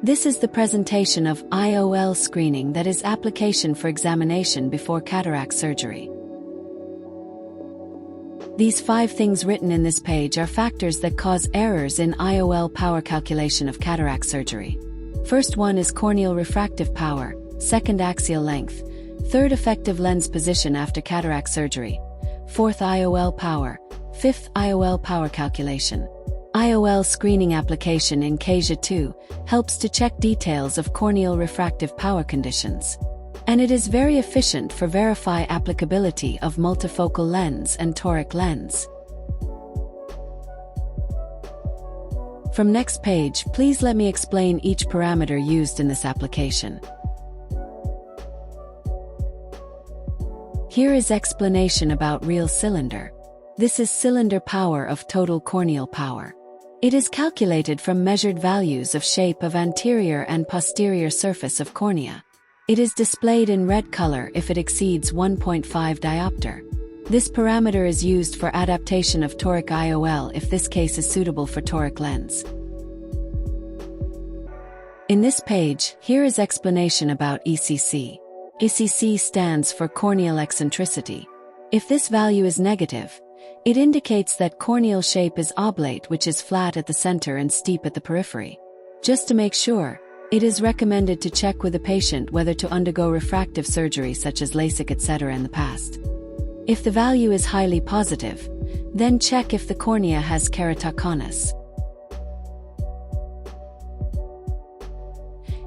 This is the presentation of IOL screening, that is application for examination before cataract surgery. These 5 things written in this page are factors that cause errors in IOL power calculation of cataract surgery. First one is corneal refractive power, second axial length, third effective lens position after cataract surgery, fourth IOL power, fifth IOL power calculation. IOL screening application in CASIA2 helps to check details of corneal refractive power conditions. And it is very efficient for verify applicability of multifocal lens and toric lens. From next page, please let me explain each parameter used in this application. Here is explanation about real cylinder. This is cylinder power of total corneal power. It is calculated from measured values of shape of anterior and posterior surface of cornea. It is displayed in red color if it exceeds 1.5 diopter. This parameter is used for adaptation of toric IOL if this case is suitable for toric lens. In this page, here is explanation about ECC. ECC stands for corneal eccentricity. If this value is negative, it indicates that corneal shape is oblate, which is flat at the center and steep at the periphery. Just to make sure, it is recommended to check with the patient whether to undergo refractive surgery such as LASIK etc. in the past. If the value is highly positive, then check if the cornea has keratoconus.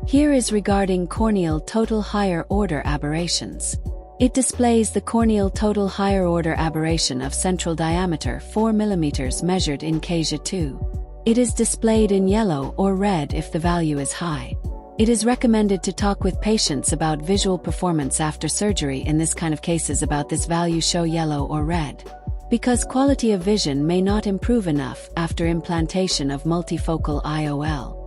Here is regarding corneal total higher order aberrations. It displays the corneal total higher order aberration of central diameter 4 mm measured in CASIA2. It is displayed in yellow or red if the value is high. It is recommended to talk with patients about visual performance after surgery in this kind of cases about this value show yellow or red, because quality of vision may not improve enough after implantation of multifocal IOL.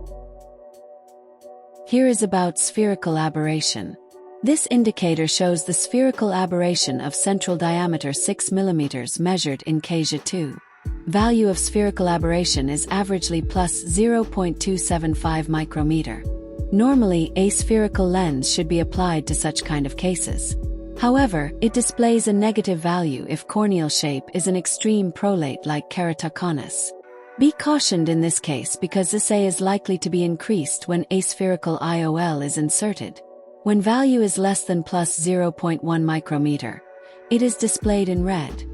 Here is about spherical aberration. This indicator shows the spherical aberration of central diameter 6 mm measured in CASIA2. Value of spherical aberration is averagely plus 0.275 micrometer. Normally, a spherical lens should be applied to such kind of cases. However, it displays a negative value if corneal shape is an extreme prolate like keratoconus. Be cautioned in this case because this A is likely to be increased when aspherical IOL is inserted. When value is less than plus 0.1 micrometer, it is displayed in red.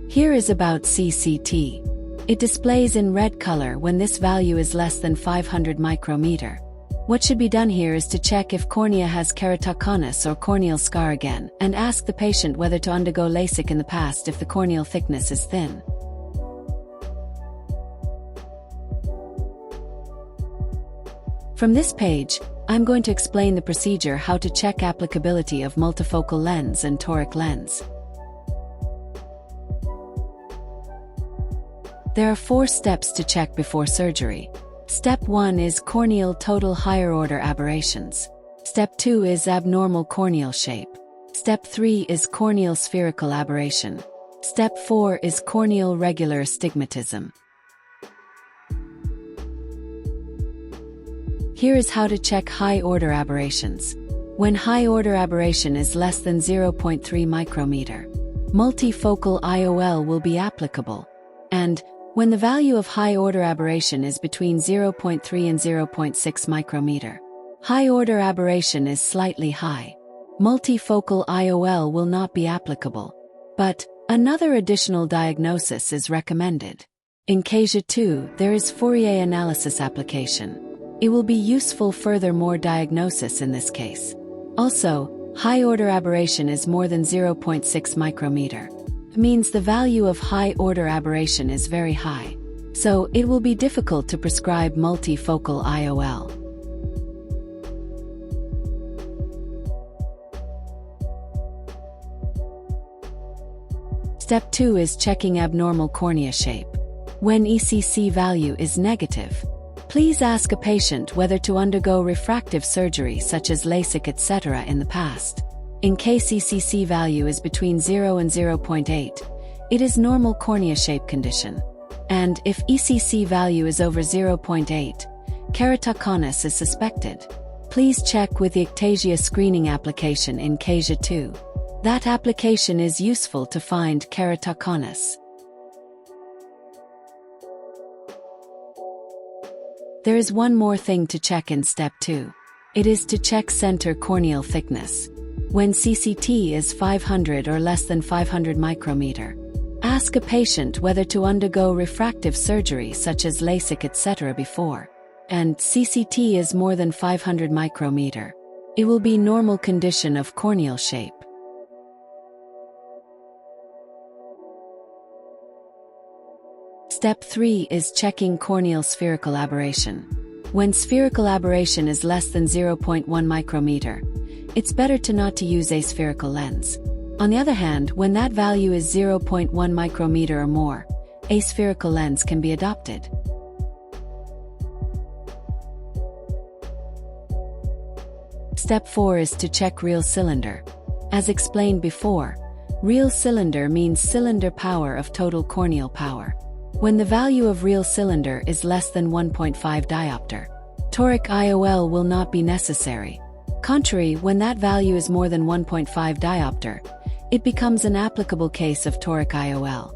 Here is about CCT. It displays in red color when this value is less than 500 micrometer. What should be done here is to check if cornea has keratoconus or corneal scar again, and ask the patient whether to undergo LASIK in the past if the corneal thickness is thin. From this page, I'm going to explain the procedure how to check applicability of multifocal lens and toric lens. There are 4 steps to check before surgery. Step 1 is corneal total higher order aberrations. Step 2 is abnormal corneal shape. Step 3 is corneal spherical aberration. Step 4 is corneal regular astigmatism. Here is how to check high-order aberrations. When high-order aberration is less than 0.3 micrometer, multifocal IOL will be applicable. And when the value of high-order aberration is between 0.3 and 0.6 micrometer, high-order aberration is slightly high, multifocal IOL will not be applicable. But another additional diagnosis is recommended. In CASIA2, there is Fourier analysis application. It will be useful furthermore diagnosis in this case. Also, high-order aberration is more than 0.6 micrometer. It means the value of high-order aberration is very high. So, it will be difficult to prescribe multifocal IOL. Step 2 is checking abnormal cornea shape. When ECC value is negative, please ask a patient whether to undergo refractive surgery such as LASIK etc. in the past. In case ECC value is between 0 and 0.8, it is normal cornea shape condition. And if ECC value is over 0.8, keratoconus is suspected. Please check with the CASIA screening application in CASIA2. That application is useful to find keratoconus. There is one more thing to check in step 2. It is to check center corneal thickness. When CCT is 500 or less than 500 micrometer, ask a patient whether to undergo refractive surgery such as LASIK etc. before. And CCT is more than 500 micrometer. It will be normal condition of corneal shape. Step 3 is checking corneal spherical aberration. When spherical aberration is less than 0.1 micrometer, it's better not to use a spherical lens. On the other hand, when that value is 0.1 micrometer or more, a spherical lens can be adopted. Step 4 is to check real cylinder. As explained before, real cylinder means cylinder power of total corneal power. When the value of real cylinder is less than 1.5 diopter, toric IOL will not be necessary. Contrary, when that value is more than 1.5 diopter, it becomes an applicable case of toric IOL.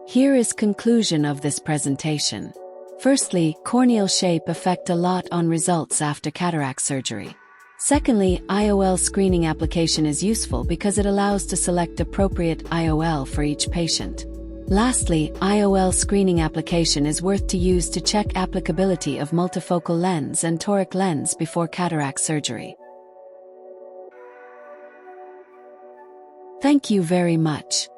Here is conclusion of this presentation. Firstly, corneal shape affect a lot on results after cataract surgery. Secondly, IOL screening application is useful because it allows to select appropriate IOL for each patient. Lastly, IOL screening application is worth to use to check applicability of multifocal lens and toric lens before cataract surgery. Thank you very much.